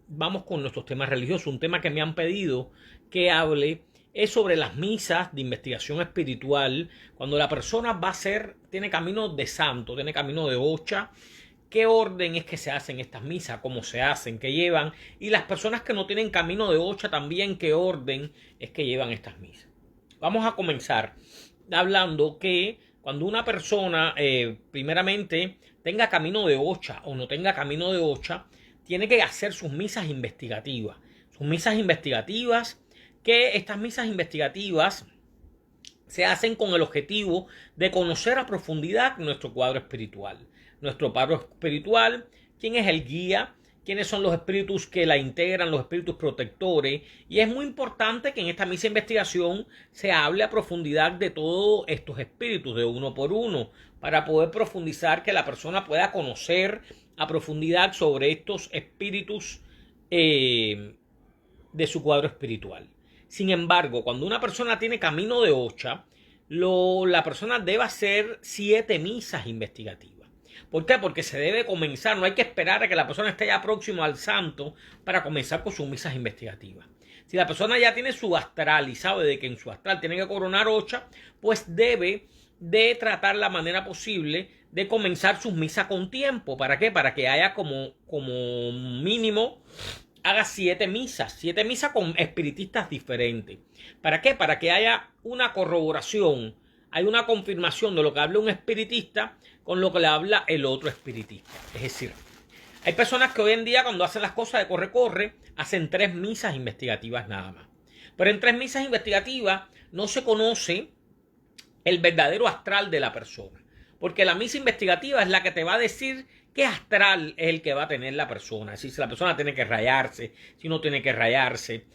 Vamos con nuestros temas religiosos. Un tema que me han pedido que hable es sobre las misas de investigación espiritual. Cuando la persona tiene camino de santo, tiene camino de ocha, qué orden es que se hacen estas misas, cómo se hacen, qué llevan. Y las personas que no tienen camino de ocha también, qué orden es que llevan estas misas. Vamos a comenzar hablando que cuando una persona, primeramente, tenga camino de ocha o no tenga camino de ocha, tiene que hacer sus misas investigativas. Sus misas investigativas, que estas misas investigativas se hacen con el objetivo de conocer a profundidad nuestro cuadro espiritual. Nuestro cuadro espiritual, quién es el guía, quiénes son los espíritus que la integran, los espíritus protectores. Y es muy importante que en esta misa de investigación se hable a profundidad de todos estos espíritus, de uno por uno, para poder profundizar, que la persona pueda conocer a profundidad sobre estos espíritus de su cuadro espiritual. Sin embargo, cuando una persona tiene camino de ocha, la persona debe hacer 7 misas investigativas. ¿Por qué? Porque se debe comenzar, no hay que esperar a que la persona esté ya próximo al santo para comenzar con sus misas investigativas. Si la persona ya tiene su astral y sabe de que en su astral tiene que coronar ocha, pues debe de tratar la manera posible de comenzar sus misas con tiempo. ¿Para qué? Para que haya como mínimo, haga 7 misas con espiritistas diferentes. ¿Para qué? Para que haya una corroboración, hay una confirmación de lo que habla un espiritista con lo que le habla el otro espiritista. Es decir, hay personas que hoy en día, cuando hacen las cosas de corre-corre, hacen 3 misas investigativas nada más. Pero en 3 misas investigativas no se conoce el verdadero astral de la persona. Porque la misa investigativa es la que te va a decir qué astral es el que va a tener la persona. Es decir, si la persona tiene que rayarse, si no tiene que rayarse,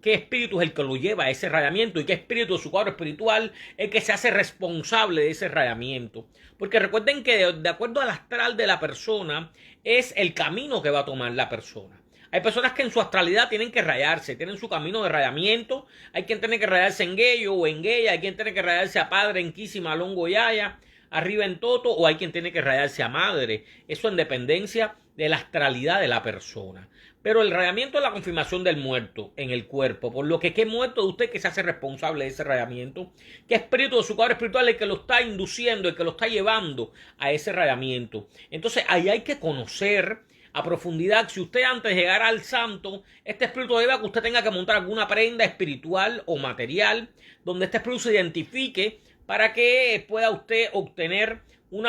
qué espíritu es el que lo lleva a ese rayamiento y qué espíritu de su cuadro espiritual es el que se hace responsable de ese rayamiento. Porque recuerden que de acuerdo al astral de la persona es el camino que va a tomar la persona. Hay personas que en su astralidad tienen que rayarse, tienen su camino de rayamiento. Hay quien tiene que rayarse en Gueyo o en Gueya, hay quien tiene que rayarse a Padre en Quisima, Longo Yaya, arriba en Toto, o hay quien tiene que rayarse a Madre. Eso en dependencia de la astralidad de la persona. Pero el rayamiento es la confirmación del muerto en el cuerpo, por lo que qué muerto de usted que se hace responsable de ese rayamiento, qué espíritu de su cuadro espiritual es el que lo está induciendo, el que lo está llevando a ese rayamiento. Entonces ahí hay que conocer a profundidad. Si usted antes de llegar al santo, este espíritu lleva a que usted tenga que montar alguna prenda espiritual o material donde este espíritu se identifique para que pueda usted obtener un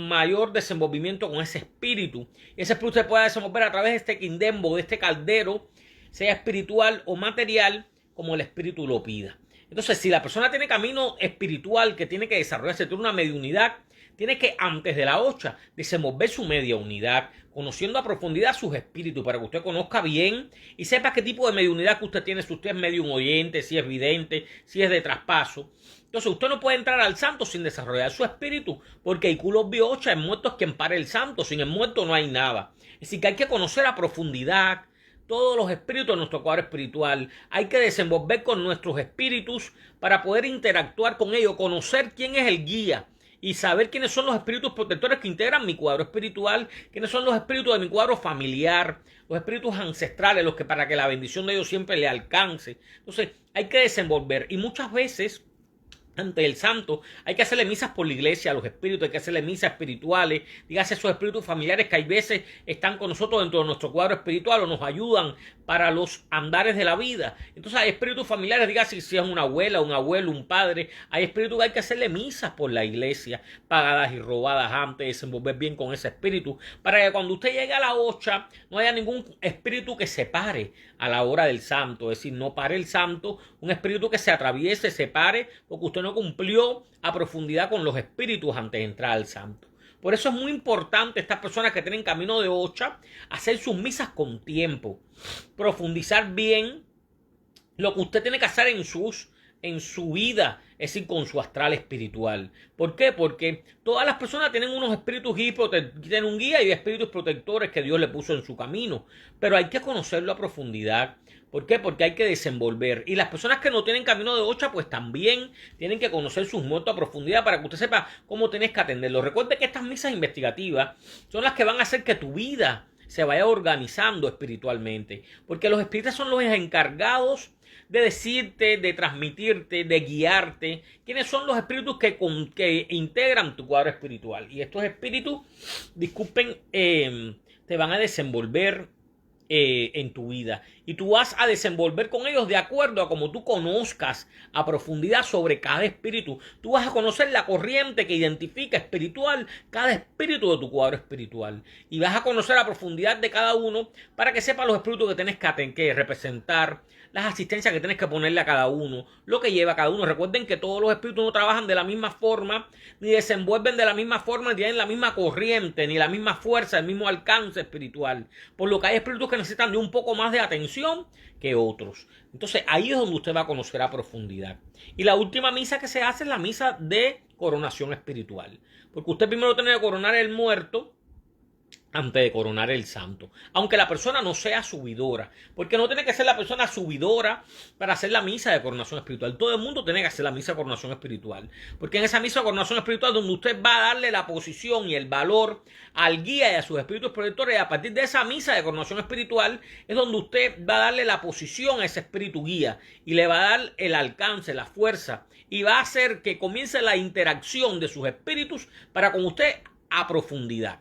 mayor desenvolvimiento con ese espíritu. Y ese espíritu se pueda desenvolver a través de este quindembo, de este caldero, sea espiritual o material, como el espíritu lo pida. Entonces, si la persona tiene camino espiritual que tiene que desarrollarse, tiene una mediunidad, tiene que antes de la ocha desenvolver su media unidad, conociendo a profundidad sus espíritus, para que usted conozca bien y sepa qué tipo de mediunidad que usted tiene, si usted es medium oyente, si es vidente, si es de traspaso. Entonces usted no puede entrar al santo sin desarrollar su espíritu, porque el culo vio ocha, el muerto es quien para el santo, sin el muerto no hay nada. Es decir, que hay que conocer a profundidad todos los espíritus de nuestro cuadro espiritual. Hay que desenvolver con nuestros espíritus para poder interactuar con ellos, conocer quién es el guía y saber quiénes son los espíritus protectores que integran mi cuadro espiritual, quiénes son los espíritus de mi cuadro familiar, los espíritus ancestrales, los que para que la bendición de Dios siempre le alcance. Entonces hay que desenvolver, y muchas veces ante el santo hay que hacerle misas por la iglesia a los espíritus, hay que hacerle misas espirituales, dígase esos espíritus familiares que hay veces están con nosotros dentro de nuestro cuadro espiritual o nos ayudan para los andares de la vida. Entonces hay espíritus familiares, dígase si es una abuela, un abuelo, un padre, hay espíritus que hay que hacerle misas por la iglesia, pagadas y robadas antes de desenvolver bien con ese espíritu, para que cuando usted llegue a la ocha no haya ningún espíritu que se pare a la hora del santo. Es decir, no pare el santo, un espíritu que se atraviese, se pare, porque usted no cumplió a profundidad con los espíritus antes de entrar al santo. Por eso es muy importante estas personas que tienen camino de ocha hacer sus misas con tiempo, profundizar bien lo que usted tiene que hacer en su vida, es decir, con su astral espiritual. ¿Por qué? Porque todas las personas tienen unos espíritus guías, tienen un guía y espíritus protectores que Dios le puso en su camino, pero hay que conocerlo a profundidad. ¿Por qué? Porque hay que desenvolver. Y las personas que no tienen camino de ocha, pues también tienen que conocer sus muertos a profundidad para que usted sepa cómo tenés que atenderlos. Recuerde que estas misas investigativas son las que van a hacer que tu vida se vaya organizando espiritualmente. Porque los espíritus son los encargados de decirte, de transmitirte, de guiarte. ¿Quiénes son los espíritus que integran tu cuadro espiritual? Y estos espíritus, disculpen, te van a desenvolver en tu vida. Y tú vas a desenvolver con ellos de acuerdo a como tú conozcas a profundidad sobre cada espíritu. Tú vas a conocer la corriente que identifica espiritual cada espíritu de tu cuadro espiritual. Y vas a conocer la profundidad de cada uno para que sepas los espíritus que tienes que representar, las asistencias que tienes que ponerle a cada uno, lo que lleva a cada uno. Recuerden que todos los espíritus no trabajan de la misma forma, ni desenvuelven de la misma forma, ni tienen la misma corriente, ni la misma fuerza, el mismo alcance espiritual. Por lo que hay espíritus que necesitan de un poco más de atención que otros. Entonces ahí es donde usted va a conocer a profundidad. Y la última misa que se hace es la misa de coronación espiritual. Porque usted primero tiene que coronar el muerto antes de coronar el santo, aunque la persona no sea subidora, porque no tiene que ser la persona subidora para hacer la misa de coronación espiritual. Todo el mundo tiene que hacer la misa de coronación espiritual, porque en esa misa de coronación espiritual donde usted va a darle la posición y el valor al guía y a sus espíritus protectores, y a partir de esa misa de coronación espiritual es donde usted va a darle la posición a ese espíritu guía y le va a dar el alcance, la fuerza, y va a hacer que comience la interacción de sus espíritus para con usted a profundidad.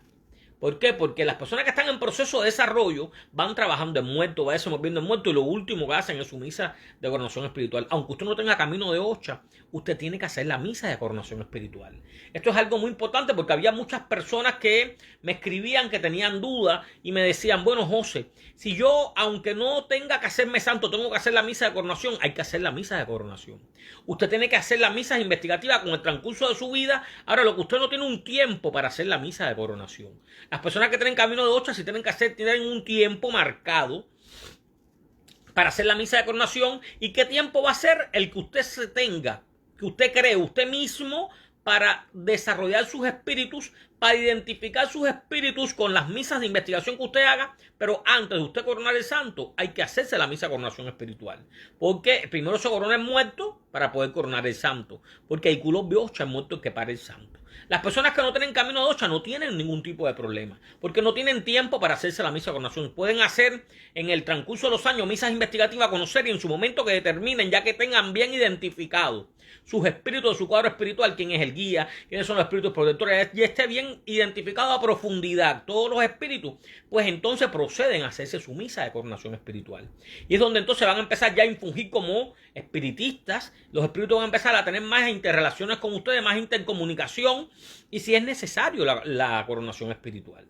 ¿Por qué? Porque las personas que están en proceso de desarrollo van trabajando en muerto, van desenvolviendo en muerto, y lo último que hacen es su misa de coronación espiritual. Aunque usted no tenga camino de ocha, usted tiene que hacer la misa de coronación espiritual. Esto es algo muy importante porque había muchas personas que me escribían que tenían dudas y me decían, bueno, José, si yo, aunque no tenga que hacerme santo, tengo que hacer la misa de coronación, hay que hacer la misa de coronación. Usted tiene que hacer las misas investigativas con el transcurso de su vida. Ahora, lo que usted no tiene un tiempo para hacer la misa de coronación. Las personas que tienen camino de ocha, si tienen que hacer, tienen un tiempo marcado para hacer la misa de coronación. ¿Y qué tiempo va a ser? El que usted se tenga, que usted cree usted mismo, para desarrollar sus espíritus, para identificar sus espíritus con las misas de investigación que usted haga. Pero antes de usted coronar el santo, hay que hacerse la misa de coronación espiritual. Porque primero se corona el muerto para poder coronar el santo. Porque hay culos de ocha, el muerto que para el santo. Las personas que no tienen camino de ocha no tienen ningún tipo de problema, porque no tienen tiempo para hacerse la misa de coronación. Pueden hacer en el transcurso de los años misas investigativas, conocer, y en su momento que determinen, ya que tengan bien identificado sus espíritus de su cuadro espiritual, quién es el guía, quiénes son los espíritus protectores, y esté bien identificado a profundidad todos los espíritus, pues entonces proceden a hacerse su misa de coronación espiritual. Y es donde entonces van a empezar ya a infungir como espiritistas. Los espíritus van a empezar a tener más interrelaciones con ustedes, más intercomunicación, y si es necesario la coronación espiritual.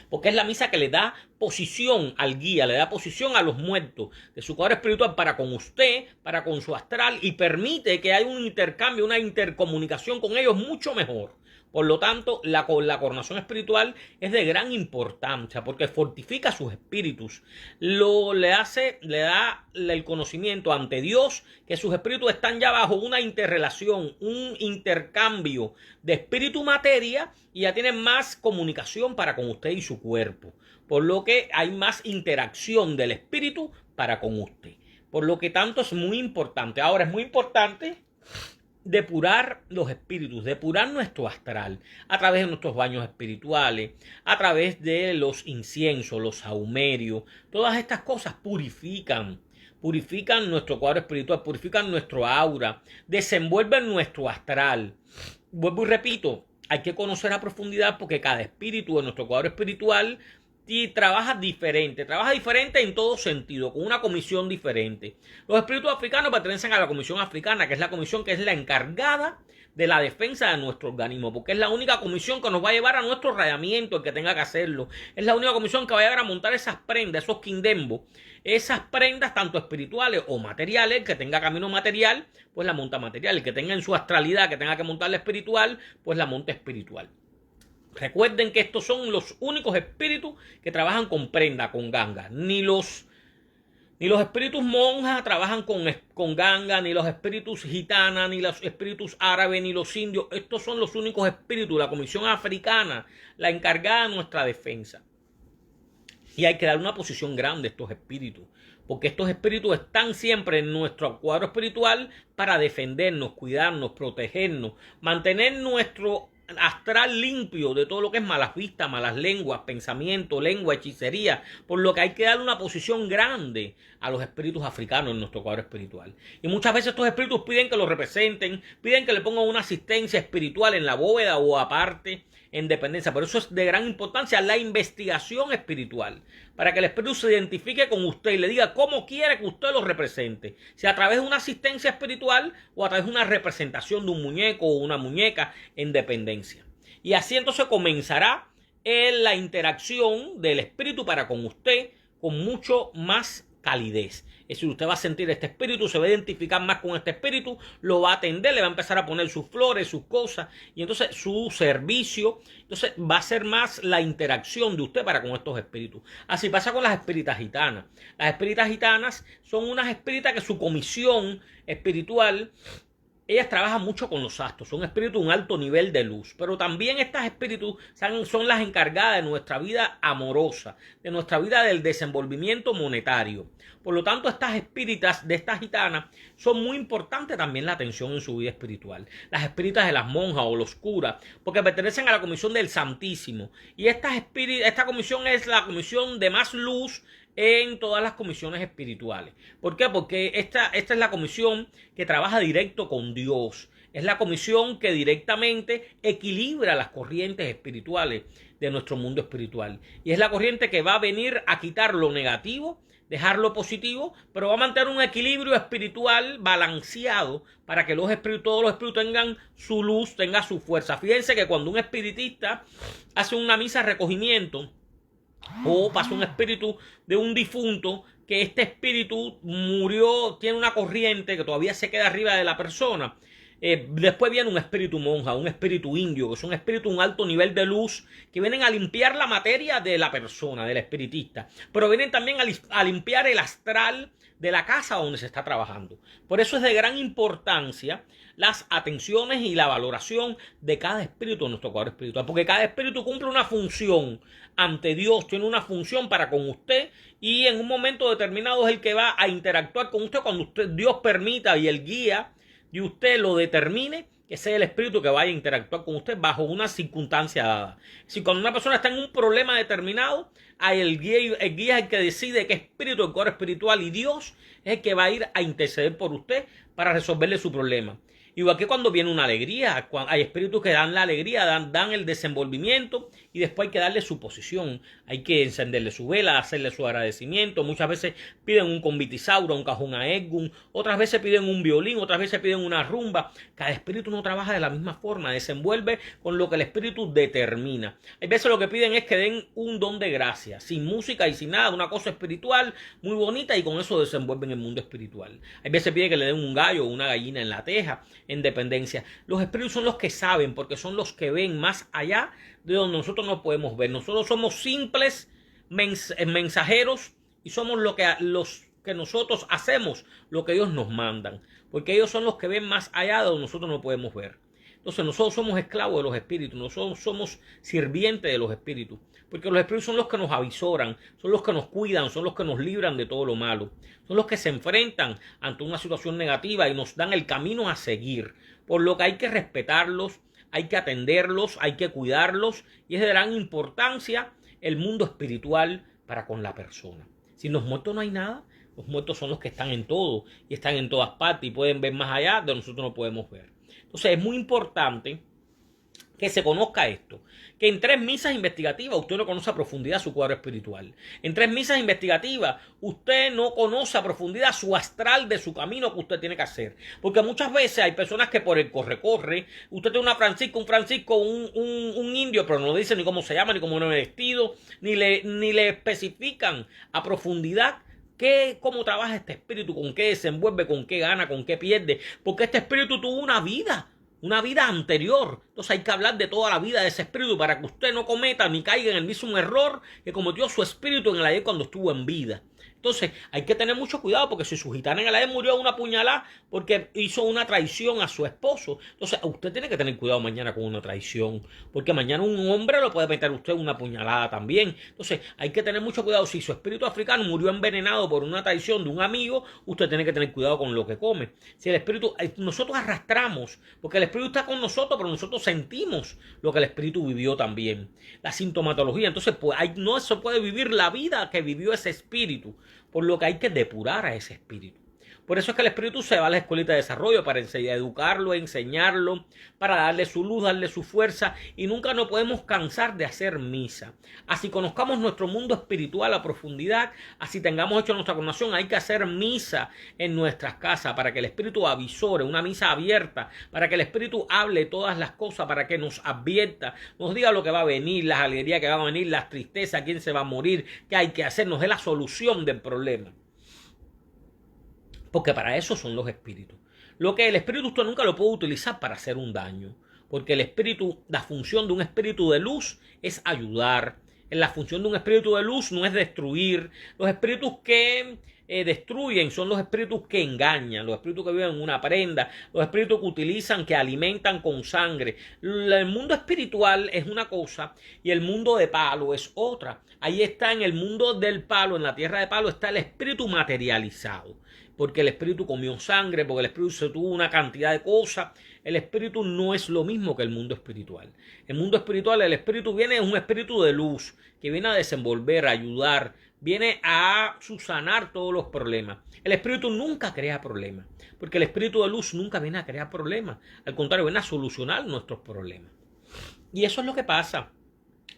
Porque es la misa que le da posición al guía, le da posición a los muertos de su cuadro espiritual para con usted, para con su astral, y permite que haya un intercambio, una intercomunicación con ellos mucho mejor. Por lo tanto, la coronación espiritual es de gran importancia porque fortifica sus espíritus. Le da el conocimiento ante Dios que sus espíritus están ya bajo una interrelación, un intercambio de espíritu-materia, y ya tienen más comunicación para con usted y su cuerpo. Por lo que hay más interacción del espíritu para con usted. Por lo que tanto es muy importante. Ahora es muy importante depurar los espíritus, depurar nuestro astral a través de nuestros baños espirituales, a través de los inciensos, los sahumerios. Todas estas cosas purifican nuestro cuadro espiritual, purifican nuestro aura, desenvuelven nuestro astral. Vuelvo y repito, hay que conocer a profundidad porque cada espíritu de nuestro cuadro espiritual trabaja diferente en todo sentido, con una comisión diferente. Los espíritus africanos pertenecen a la comisión africana, que es la comisión que es la encargada de la defensa de nuestro organismo, porque es la única comisión que nos va a llevar a nuestro rayamiento, el que tenga que hacerlo. Es la única comisión que va a llevar a montar esas prendas, esos quindembos, esas prendas tanto espirituales o materiales. El que tenga camino material, pues la monta material. El que tenga en su astralidad, que tenga que montar la espiritual, pues la monta espiritual. Recuerden que estos son los únicos espíritus que trabajan con prenda, con ganga. Ni los espíritus monjas trabajan con ganga, ni los espíritus gitanas, ni los espíritus árabes, ni los indios. Estos son los únicos espíritus, la comisión africana, la encargada de nuestra defensa. Y hay que dar una posición grande a estos espíritus, porque estos espíritus están siempre en nuestro cuadro espiritual para defendernos, cuidarnos, protegernos, mantener astral limpio de todo lo que es malas vistas, malas lenguas, pensamiento, lengua, hechicería, por lo que hay que darle una posición grande a los espíritus africanos en nuestro cuadro espiritual. Y muchas veces estos espíritus piden que los representen, piden que le pongan una asistencia espiritual en la bóveda o aparte, en dependencia. Por eso es de gran importancia la investigación espiritual, para que el espíritu se identifique con usted y le diga cómo quiere que usted lo represente, si a través de una asistencia espiritual o a través de una representación de un muñeco o una muñeca en dependencia. Y así entonces comenzará la interacción del espíritu para con usted con mucho más calidez. Es decir, usted va a sentir este espíritu, se va a identificar más con este espíritu, lo va a atender, le va a empezar a poner sus flores, sus cosas, y entonces su servicio, entonces va a ser más la interacción de usted para con estos espíritus. Así pasa con las espíritas gitanas. Las espíritas gitanas son unas espíritas que su comisión espiritual, ellas trabajan mucho con los astros, son espíritus de un alto nivel de luz, pero también estas espíritus son las encargadas de nuestra vida amorosa, de nuestra vida del desenvolvimiento monetario. Por lo tanto, estas espíritas de estas gitanas son muy importantes también la atención en su vida espiritual. Las espíritas de las monjas o los curas, porque pertenecen a la comisión del Santísimo. Y esta comisión es la comisión de más luz en todas las comisiones espirituales. ¿Por qué? Porque esta es la comisión que trabaja directo con Dios. Es la comisión que directamente equilibra las corrientes espirituales de nuestro mundo espiritual. Y es la corriente que va a venir a quitar lo negativo, dejar lo positivo, pero va a mantener un equilibrio espiritual balanceado para que todos los espíritus tengan su luz, tengan su fuerza. Fíjense que cuando un espiritista hace una misa de recogimiento, o pasa un espíritu de un difunto, que este espíritu murió, tiene una corriente que todavía se queda arriba de la persona. Después viene un espíritu monja, un espíritu indio, que son espíritus de un alto nivel de luz, que vienen a limpiar la materia de la persona, del espiritista, pero vienen también a limpiar el astral de la casa donde se está trabajando. Por eso es de gran importancia las atenciones y la valoración de cada espíritu en nuestro cuadro espiritual, porque cada espíritu cumple una función ante Dios, tiene una función para con usted, y en un momento determinado es el que va a interactuar con usted cuando Dios permita y el guía y usted lo determine, que sea el espíritu que vaya a interactuar con usted bajo una circunstancia dada. Si cuando una persona está en un problema determinado, el guía es el que decide qué espíritu, el cuadro espiritual, y Dios es el que va a ir a interceder por usted para resolverle su problema. Igual que cuando viene una alegría, hay espíritus que dan la alegría, dan el desenvolvimiento, y después hay que darle su posición. Hay que encenderle su vela, hacerle su agradecimiento. Muchas veces piden un convitisauro, un cajón a Edgum, otras veces piden un violín, otras veces piden una rumba. Cada espíritu no trabaja de la misma forma, desenvuelve con lo que el espíritu determina. Hay veces lo que piden es que den un don de gracia, sin música y sin nada, una cosa espiritual muy bonita, y con eso desenvuelven el mundo espiritual. Hay veces piden que le den un gallo o una gallina en la teja, en dependencia. Los espíritus son los que saben, porque son los que ven más allá de donde nosotros no podemos ver. Nosotros somos simples mensajeros, y somos los que nosotros hacemos lo que ellos nos mandan, porque ellos son los que ven más allá de donde nosotros no podemos ver. Entonces nosotros somos esclavos de los espíritus, nosotros somos sirvientes de los espíritus, porque los espíritus son los que nos avisoran, son los que nos cuidan, son los que nos libran de todo lo malo, son los que se enfrentan ante una situación negativa y nos dan el camino a seguir, por lo que hay que respetarlos, hay que atenderlos, hay que cuidarlos, y es de gran importancia el mundo espiritual para con la persona. Sin los muertos no hay nada. Los muertos son los que están en todo y están en todas partes y pueden ver más allá de donde nosotros no podemos ver. Entonces es muy importante que se conozca esto, que en 3 misas investigativas usted no conoce a profundidad su cuadro espiritual. En 3 misas investigativas usted no conoce a profundidad su astral de su camino que usted tiene que hacer. Porque muchas veces hay personas que por el corre-corre, usted tiene un Francisco, un indio, pero no le dicen ni cómo se llama, ni cómo no es vestido, ni le especifican a profundidad cómo trabaja este espíritu, con qué desenvuelve, con qué gana, con qué pierde, porque este espíritu tuvo una vida anterior. Entonces hay que hablar de toda la vida de ese espíritu para que usted no cometa ni caiga en el mismo error que cometió su espíritu en el ayer cuando estuvo en vida. Entonces hay que tener mucho cuidado porque si su gitana en la vez murió a una puñalada porque hizo una traición a su esposo, entonces usted tiene que tener cuidado mañana con una traición, porque mañana un hombre lo puede meter a usted una puñalada también. Entonces hay que tener mucho cuidado. Si su espíritu africano murió envenenado por una traición de un amigo, usted tiene que tener cuidado con lo que come. Si el espíritu, nosotros arrastramos, porque el espíritu está con nosotros, pero nosotros sentimos lo que el espíritu vivió también. La sintomatología, entonces pues no se puede vivir la vida que vivió ese espíritu, por lo que hay que depurar a ese espíritu. Por eso es que el espíritu se va a la escuelita de desarrollo para educarlo, enseñarlo, para darle su luz, darle su fuerza, y nunca nos podemos cansar de hacer misa. Así conozcamos nuestro mundo espiritual a profundidad, así tengamos hecho nuestra coronación, hay que hacer misa en nuestras casas para que el espíritu avisore, una misa abierta, para que el espíritu hable todas las cosas, para que nos advierta, nos diga lo que va a venir, las alegrías que van a venir, las tristezas, quién se va a morir, qué hay que hacer, nos dé la solución del problema. Porque para eso son los espíritus. Lo que el espíritu usted nunca lo puede utilizar para hacer un daño. Porque el espíritu, la función de un espíritu de luz es ayudar. La función de un espíritu de luz no es destruir. Los espíritus que destruyen son los espíritus que engañan, los espíritus que viven en una prenda, los espíritus que utilizan, que alimentan con sangre. El mundo espiritual es una cosa y el mundo de palo es otra. Ahí está, en el mundo del palo, en la tierra de palo, está el espíritu materializado. Porque el espíritu comió sangre, porque el espíritu se tuvo una cantidad de cosas. El espíritu no es lo mismo que el mundo espiritual. El mundo espiritual, el espíritu es un espíritu de luz, que viene a desenvolver, a ayudar, viene a subsanar todos los problemas. El espíritu nunca crea problemas, porque el espíritu de luz nunca viene a crear problemas. Al contrario, viene a solucionar nuestros problemas. Y eso es lo que pasa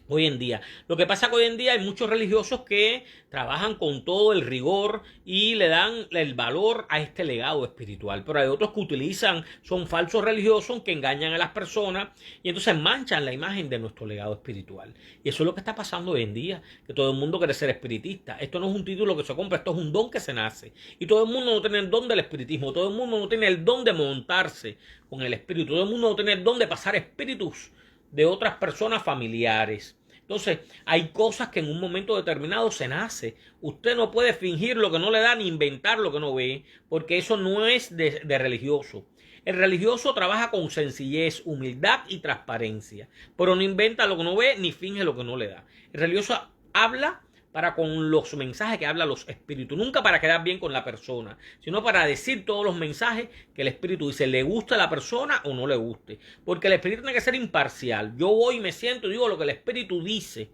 hoy en día. Lo que pasa es que hoy en día hay muchos religiosos que trabajan con todo el rigor y le dan el valor a este legado espiritual, pero hay otros que son falsos religiosos que engañan a las personas y entonces manchan la imagen de nuestro legado espiritual. Y eso es lo que está pasando hoy en día, que todo el mundo quiere ser espiritista. Esto no es un título que se compra, esto es un don que se nace. Y todo el mundo no tiene el don del espiritismo, todo el mundo no tiene el don de montarse con el espíritu, todo el mundo no tiene el don de pasar espíritus de otras personas familiares. Entonces, hay cosas que en un momento determinado se nace. Usted no puede fingir lo que no le da ni inventar lo que no ve, porque eso no es de religioso. El religioso trabaja con sencillez, humildad y transparencia, pero no inventa lo que no ve ni finge lo que no le da. El religioso habla para con los mensajes que habla los espíritus, nunca para quedar bien con la persona, sino para decir todos los mensajes que el espíritu dice, le gusta a la persona o no le guste, porque el espíritu tiene que ser imparcial. Yo voy y me siento y digo lo que el espíritu dice,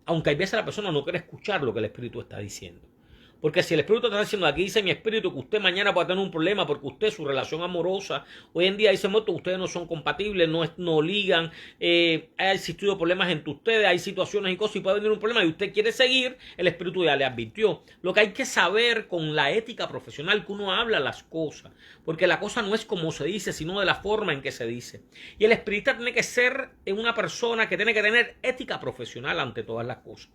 aunque hay veces la persona no quiere escuchar lo que el espíritu está diciendo. Porque si el espíritu está diciendo, aquí dice mi espíritu que usted mañana puede tener un problema porque usted, su relación amorosa, hoy en día dice muerto, ustedes no son compatibles, no ligan, ha existido problemas entre ustedes, hay situaciones y cosas y puede venir un problema y usted quiere seguir, el espíritu ya le advirtió. Lo que hay que saber con la ética profesional, que uno habla las cosas, porque la cosa no es como se dice, sino de la forma en que se dice. Y el espiritista tiene que ser una persona que tiene que tener ética profesional ante todas las cosas.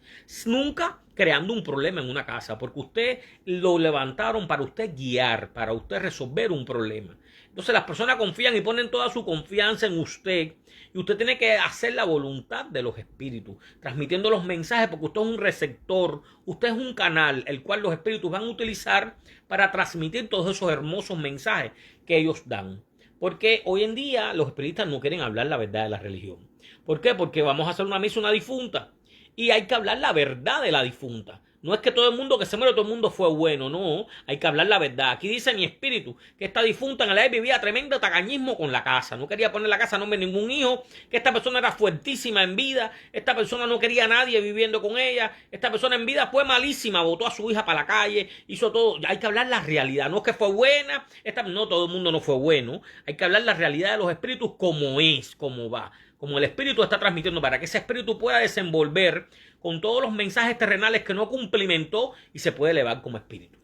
Nunca creando un problema en una casa, porque usted lo levantaron para usted guiar, para usted resolver un problema. Entonces las personas confían y ponen toda su confianza en usted y usted tiene que hacer la voluntad de los espíritus, transmitiendo los mensajes, porque usted es un receptor, usted es un canal, el cual los espíritus van a utilizar para transmitir todos esos hermosos mensajes que ellos dan. Porque hoy en día los espiritistas no quieren hablar la verdad de la religión. ¿Por qué? Porque vamos a hacer una misa a una difunta y hay que hablar la verdad de la difunta. No es que todo el mundo que se muere, todo el mundo fue bueno, no, hay que hablar la verdad. Aquí dice mi espíritu que esta difunta en la vez vivía tremendo tacañismo con la casa, no quería poner la casa a nombre de ningún hijo, que esta persona era fuertísima en vida, esta persona no quería a nadie viviendo con ella, esta persona en vida fue malísima, botó a su hija para la calle, hizo todo. Hay que hablar la realidad, no es que fue buena, no, todo el mundo no fue bueno, hay que hablar la realidad de los espíritus como es, como va, como el espíritu está transmitiendo, para que ese espíritu pueda desenvolver con todos los mensajes terrenales que no cumplimentó y se puede elevar como espíritu.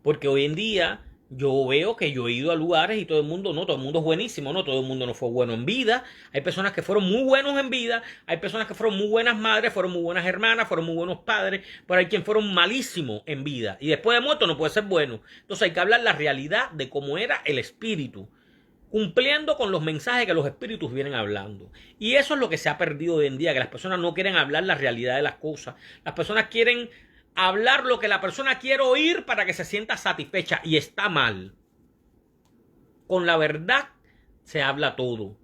Porque hoy en día yo veo que yo he ido a lugares y todo el mundo es buenísimo, no, todo el mundo no fue bueno en vida. Hay personas que fueron muy buenos en vida, hay personas que fueron muy buenas madres, fueron muy buenas hermanas, fueron muy buenos padres, pero hay quien fueron malísimos en vida y después de muerto no puede ser bueno. Entonces hay que hablar la realidad de cómo era el espíritu. cumpliendo con los mensajes que los espíritus vienen hablando. Y eso es lo que se ha perdido hoy en día, que las personas no quieren hablar la realidad de las cosas. Las personas quieren hablar lo que la persona quiere oír para que se sienta satisfecha, y está mal. Con la verdad se habla todo.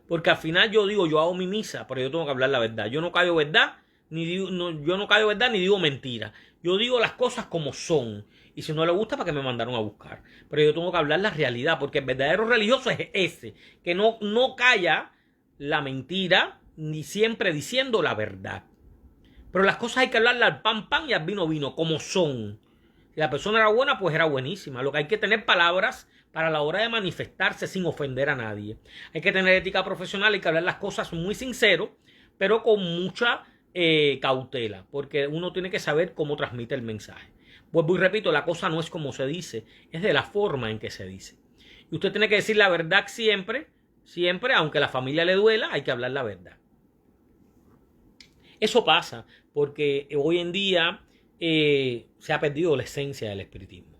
Porque al final yo digo, yo hago mi misa, pero yo tengo que hablar la verdad. Yo no callo verdad, yo no callo verdad ni digo mentira. Yo digo las cosas como son. Y si no le gusta, ¿para qué me mandaron a buscar? Pero yo tengo que hablar la realidad, porque el verdadero religioso es ese, que no calla la mentira, ni siempre diciendo la verdad. Pero las cosas hay que hablarlas al pan pan y al vino vino, como son. Si la persona era buena, pues era buenísima. Lo que hay que tener palabras para la hora de manifestarse sin ofender a nadie. Hay que tener ética profesional, hay que hablar las cosas muy sincero, pero con mucha cautela, porque uno tiene que saber cómo transmite el mensaje. Vuelvo y repito, la cosa no es como se dice, es de la forma en que se dice. Y usted tiene que decir la verdad siempre, siempre, aunque a la familia le duela, hay que hablar la verdad. Eso pasa porque hoy en día se ha perdido la esencia del espiritismo.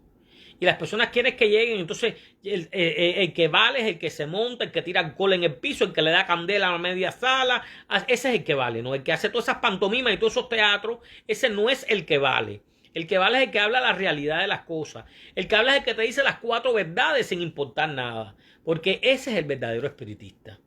Y las personas quieren que lleguen, entonces el que vale es el que se monta, el que tira alcohol en el piso, el que le da candela a la media sala, ese es el que vale, ¿no? El que hace todas esas pantomimas y todos esos teatros, ese no es el que vale. El que vale es el que habla la realidad de las cosas. El que habla es el que te dice las 4 verdades sin importar nada. Porque ese es el verdadero espiritista.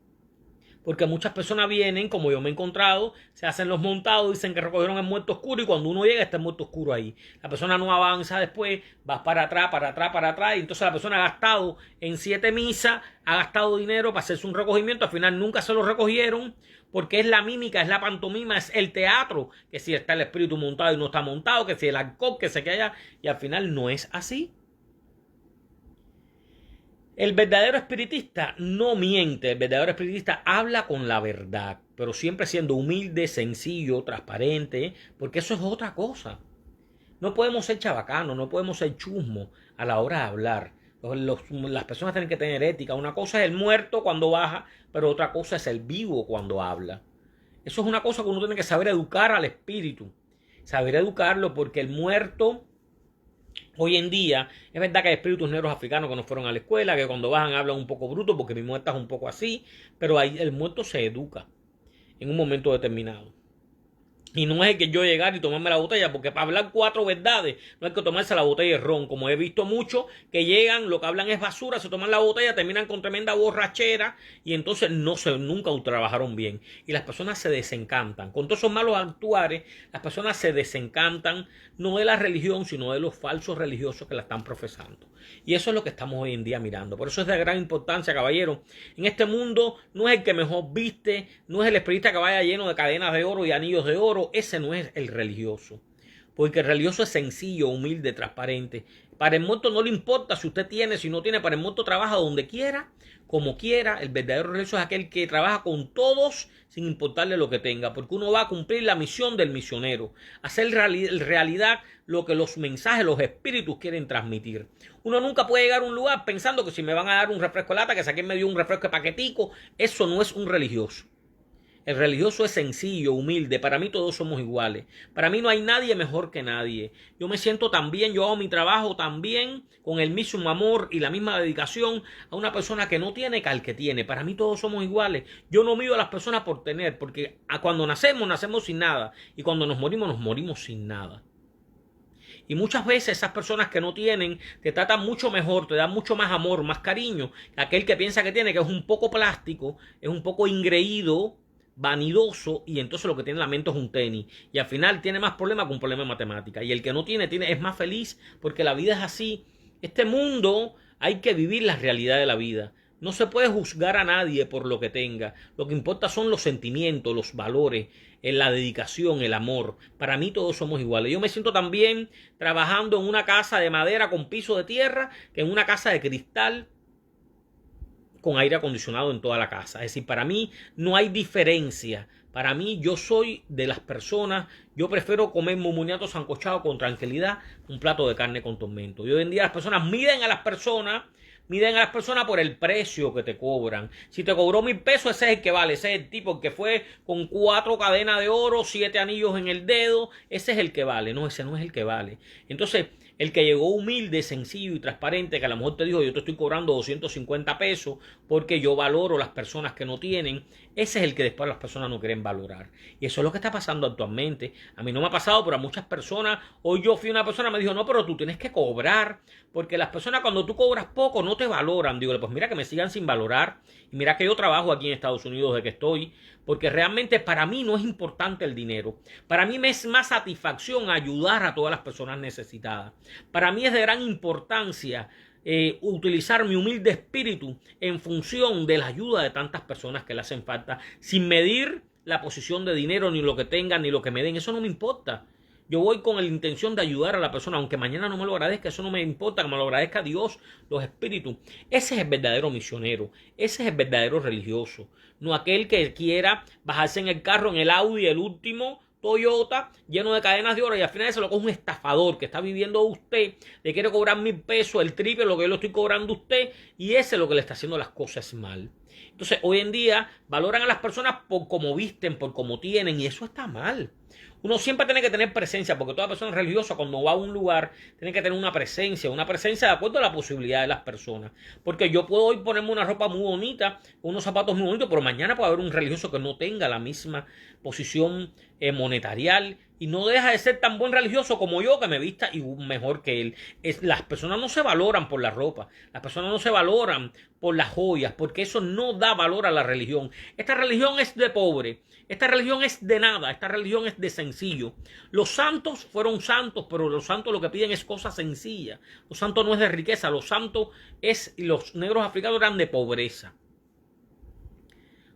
Porque muchas personas vienen, como yo me he encontrado, se hacen los montados, dicen que recogieron el muerto oscuro y cuando uno llega está el muerto oscuro ahí. La persona no avanza después, va para atrás, para atrás, para atrás. Y entonces la persona ha gastado en 7 misas, ha gastado dinero para hacerse un recogimiento. Al final nunca se lo recogieron porque es la mímica, es la pantomima, es el teatro. Que si está el espíritu montado y no está montado, que si el alcohol, que se queda. Y al final no es así. El verdadero espiritista no miente, el verdadero espiritista habla con la verdad, pero siempre siendo humilde, sencillo, transparente, porque eso es otra cosa. No podemos ser chabacanos, no podemos ser chusmos a la hora de hablar. Las personas tienen que tener ética. Una cosa es el muerto cuando baja, pero otra cosa es el vivo cuando habla. Eso es una cosa que uno tiene que saber educar al espíritu, saber educarlo, porque el muerto... Hoy en día, es verdad que hay espíritus negros africanos que no fueron a la escuela, que cuando bajan hablan un poco bruto porque mi muerta es un poco así, pero ahí el muerto se educa en un momento determinado. Y no es el que yo llegar y tomarme la botella, porque para hablar 4 verdades no hay que tomarse la botella de ron. Como he visto muchos que llegan, lo que hablan es basura, se toman la botella, terminan con tremenda borrachera y entonces nunca trabajaron bien. Y las personas se desencantan. Con todos esos malos actuares, las personas se desencantan no de la religión, sino de los falsos religiosos que la están profesando. Y eso es lo que estamos hoy en día mirando. Por eso es de gran importancia, caballero. En este mundo no es el que mejor viste, no es el espiritista que vaya lleno de cadenas de oro y anillos de oro. Ese no es el religioso. Porque el religioso es sencillo, humilde, transparente. Para el muerto no le importa si usted tiene, si no tiene. Para el muerto trabaja donde quiera, como quiera. El verdadero religioso es aquel que trabaja con todos sin importarle lo que tenga. Porque uno va a cumplir la misión del misionero. Hacer realidad lo que los mensajes, los espíritus quieren transmitir. Uno nunca puede llegar a un lugar pensando que si me van a dar un refresco de lata, que si alguien me dio un refresco de paquetico. Eso no es un religioso. El religioso es sencillo, humilde. Para mí todos somos iguales. Para mí no hay nadie mejor que nadie. Yo me siento tan bien, yo hago mi trabajo tan bien, con el mismo amor y la misma dedicación a una persona que no tiene que al que tiene. Para mí todos somos iguales. Yo no mido a las personas por tener, porque cuando nacemos sin nada. Y cuando nos morimos sin nada. Y muchas veces esas personas que no tienen te tratan mucho mejor, te dan mucho más amor, más cariño, que aquel que piensa que tiene, que es un poco plástico, es un poco ingreído, vanidoso, y entonces lo que tiene en la mente es un tenis y al final tiene más problemas que un problema de matemática. Y el que no tiene es más feliz, porque la vida es así. Este mundo hay que vivir la realidad de la vida. No se puede juzgar a nadie por lo que tenga. Lo que importa son los sentimientos, los valores, la dedicación, el amor. Para mí todos somos iguales. Yo me siento tan bien trabajando en una casa de madera con piso de tierra que en una casa de cristal con aire acondicionado en toda la casa. Es decir, para mí no hay diferencia. Para mí, yo soy de las personas, yo prefiero comer mumuñato sancochado con tranquilidad, un plato de carne con tormento. Y hoy en día las personas miden a las personas por el precio que te cobran. Si te cobró 1,000 pesos, ese es el que vale. Ese es el tipo que fue con 4 cadenas de oro, 7 anillos en el dedo. Ese es el que vale. No, ese no es el que vale. Entonces, El que llegó humilde, sencillo y transparente, que a lo mejor te dijo, yo te estoy cobrando 250 pesos porque yo valoro las personas que no tienen, ese es el que después las personas no quieren valorar. Y eso es lo que está pasando actualmente. A mí no me ha pasado, pero a muchas personas, hoy yo fui una persona, me dijo, no, pero tú tienes que cobrar, porque las personas cuando tú cobras poco no te valoran. Digo, pues mira que me sigan sin valorar. Y mira que yo trabajo aquí en Estados Unidos desde que estoy, porque realmente para mí no es importante el dinero. Para mí me es más satisfacción ayudar a todas las personas necesitadas. Para mí es de gran importancia utilizar mi humilde espíritu en función de la ayuda de tantas personas que le hacen falta, sin medir la posición de dinero, ni lo que tengan, ni lo que me den. Eso no me importa. Yo voy con la intención de ayudar a la persona, aunque mañana no me lo agradezca, eso no me importa, que me lo agradezca Dios, los espíritus. Ese es el verdadero misionero, ese es el verdadero religioso, no aquel que quiera bajarse en el carro, en el Audi, el último Toyota, lleno de cadenas de oro, y al final se lo coge un estafador que está viviendo usted, le quiere cobrar 1,000 pesos, el triple de lo que yo le estoy cobrando a usted, y ese es lo que le está haciendo las cosas mal. Entonces, hoy en día valoran a las personas por cómo visten, por cómo tienen, y eso está mal. Uno siempre tiene que tener presencia, porque toda persona religiosa cuando va a un lugar tiene que tener una presencia de acuerdo a la posibilidad de las personas. Porque yo puedo hoy ponerme una ropa muy bonita, unos zapatos muy bonitos, pero mañana puede haber un religioso que no tenga la misma posición monetarial y no deja de ser tan buen religioso como yo, que me vista y mejor que él. Las personas no se valoran por la ropa, las personas no se valoran por las joyas, porque eso no da valor a la religión. Esta religión es de pobre, esta religión es de nada, esta religión es de sencillo. Los santos fueron santos, pero los santos lo que piden es cosas sencillas. Los santos no es de riqueza, los santos es, los negros africanos eran de pobreza.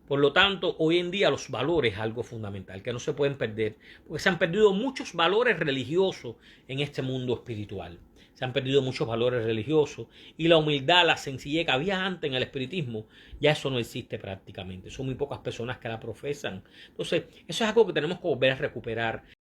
Por lo tanto, hoy en día los valores es algo fundamental, que no se pueden perder, porque se han perdido muchos valores religiosos en este mundo espiritual. Se han perdido muchos valores religiosos y la humildad, la sencillez que había antes en el espiritismo, ya eso no existe prácticamente. Son muy pocas personas que la profesan. Entonces, eso es algo que tenemos que volver a recuperar.